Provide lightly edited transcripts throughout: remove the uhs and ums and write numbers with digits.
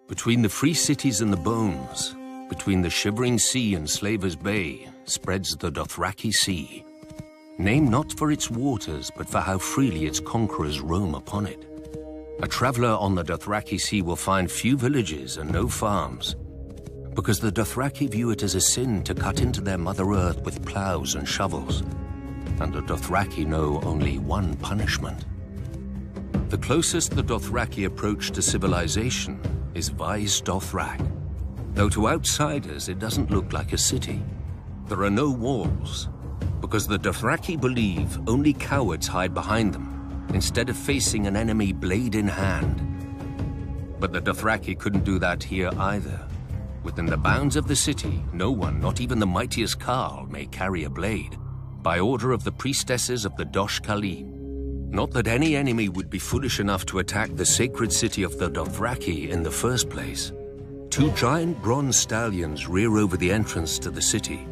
Between the free cities and the bones, between the shivering sea and Slaver's Bay, spreads the Dothraki Sea. Named not for its waters, but for how freely its conquerors roam upon it. A traveler on the Dothraki Sea will find few villages and no farms, because the Dothraki view it as a sin to cut into their Mother Earth with plows and shovels, and the Dothraki know only one punishment. The closest the Dothraki approach to civilization is Vaes Dothrak, though to outsiders it doesn't look like a city. There are no walls, because the Dothraki believe only cowards hide behind them, instead of facing an enemy blade in hand. But the Dothraki couldn't do that here either. Within the bounds of the city, no one, not even the mightiest Khal, may carry a blade, by order of the priestesses of the Dosh Khaleen. Not that any enemy would be foolish enough to attack the sacred city of the Dothraki in the first place. Two giant bronze stallions rear over the entrance to the city,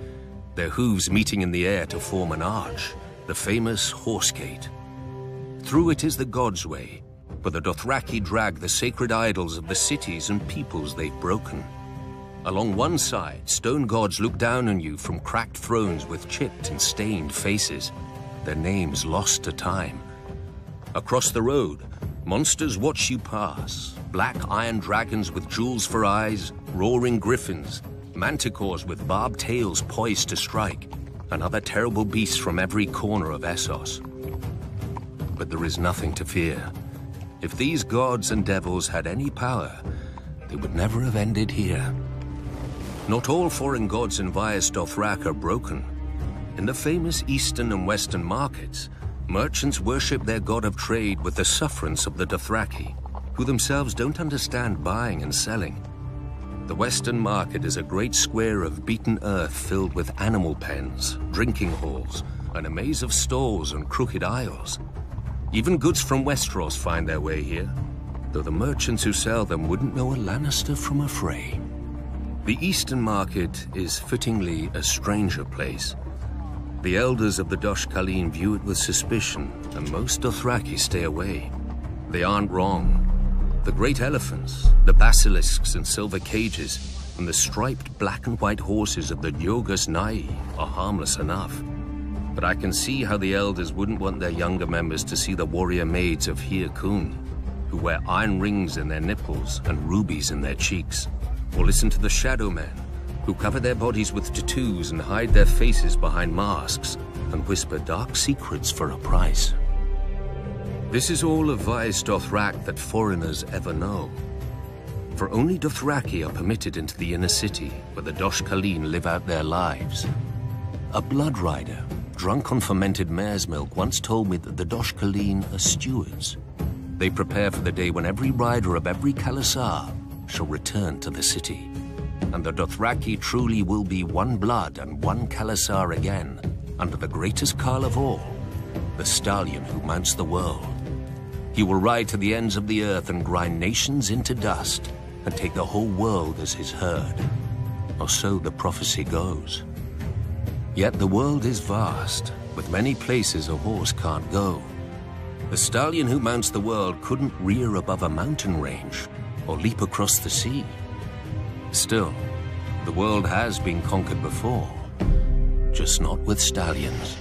their hooves meeting in the air to form an arch, the famous Horse Gate. Through it is the God's Way, but the Dothraki drag the sacred idols of the cities and peoples they've broken. Along one side, stone gods look down on you from cracked thrones with chipped and stained faces, their names lost to time. Across the road, monsters watch you pass, black iron dragons with jewels for eyes, roaring griffins, manticores with barbed tails poised to strike, and other terrible beasts from every corner of Essos. But there is nothing to fear. If these gods and devils had any power, they would never have ended here. Not all foreign gods in Vaes Dothrak are broken. In the famous eastern and western markets, merchants worship their god of trade with the sufferance of the Dothraki, who themselves don't understand buying and selling. The western market is a great square of beaten earth filled with animal pens, drinking halls, and a maze of stalls and crooked aisles. Even goods from Westeros find their way here, though the merchants who sell them wouldn't know a Lannister from a Frey. The eastern market is fittingly a stranger place. The elders of the Dosh Khaleen view it with suspicion, and most Dothraki stay away. They aren't wrong. The great elephants, the basilisks and silver cages, and the striped black and white horses of the Diogus Nai are harmless enough. But I can see how the elders wouldn't want their younger members to see the warrior maids of Hir Kun, who wear iron rings in their nipples and rubies in their cheeks, or listen to the Shadow Men, who cover their bodies with tattoos and hide their faces behind masks and whisper dark secrets for a price. This is all of Vaes Dothrak that foreigners ever know. For only Dothraki are permitted into the inner city, where the Dosh Khaleen live out their lives. A blood rider, drunk on fermented mare's milk, once told me that the Dosh Khaleen are stewards. They prepare for the day when every rider of every Khalasar shall return to the city. And the Dothraki truly will be one blood and one Khalasar again, under the greatest Khal of all, the stallion who mounts the world. He will ride to the ends of the earth and grind nations into dust, and take the whole world as his herd. Or so the prophecy goes. Yet the world is vast, with many places a horse can't go. The stallion who mounts the world couldn't rear above a mountain range, or leap across the sea. Still, the world has been conquered before, just not with stallions.